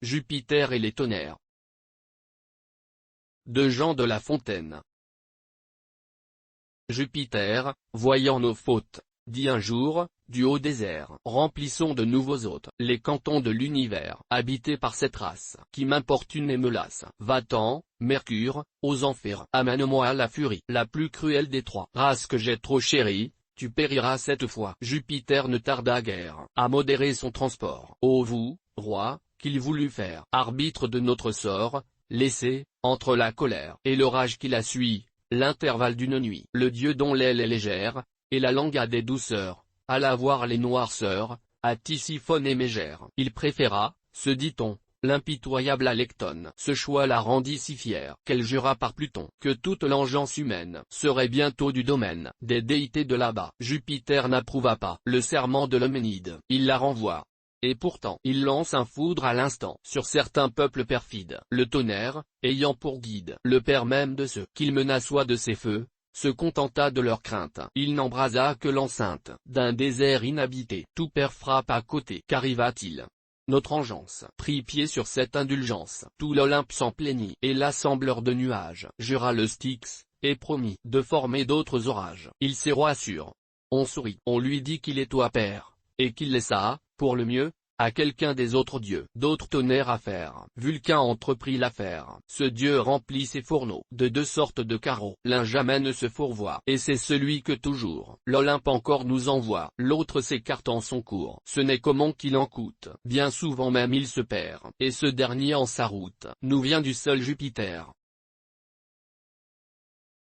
Jupiter et les tonnerres. De Jean de La Fontaine. Jupiter, voyant nos fautes, dit un jour, du haut désert, remplissons de nouveaux hôtes, les cantons de l'univers, habités par cette race, qui m'importune et me lasse. Va-t'en, Mercure, aux enfers, amène-moi la furie, la plus cruelle des trois. Race que j'ai trop chérie, tu périras cette fois. Jupiter ne tarda guère, à modérer son transport. Ô vous, roi, qu'il voulut faire arbitre de notre sort, laissez, entre la colère et l'orage qui la suit, l'intervalle d'une nuit. Le dieu dont l'aile est légère, et la langue a des douceurs, alla voir les noirceurs, à Tisiphone et Mégère. Il préféra, se dit-on, l'impitoyable Alectone. Ce choix la rendit si fière, qu'elle jura par Pluton, que toute l'engeance humaine serait bientôt du domaine des déités de là-bas. Jupiter n'approuva pas le serment de l'Euménide, il la renvoie. Et pourtant, il lance un foudre à l'instant sur certains peuples perfides. Le tonnerre, ayant pour guide le père même de ceux qu'il mena soit de ses feux, se contenta de leur crainte. Il n'embrasa que l'enceinte d'un désert inhabité. Tout père frappe à côté. Qu'arriva-t-il? Notre engeance prit pied sur cette indulgence. Tout l'Olympe s'en plaignit, et l'assembleur de nuages jura le Styx, et promit de former d'autres orages. Il s'éroa sûr. On sourit. On lui dit qu'il est toi père, et qu'il laissa, pour le mieux, à quelqu'un des autres dieux d'autres tonnerres à faire. Vulcain entreprit l'affaire. Ce dieu remplit ses fourneaux de deux sortes de carreaux. L'un jamais ne se fourvoie, et c'est celui que toujours l'Olympe encore nous envoie. L'autre s'écarte en son cours. Ce n'est comment qu'il en coûte. Bien souvent même il se perd, et ce dernier en sa route nous vient du seul Jupiter.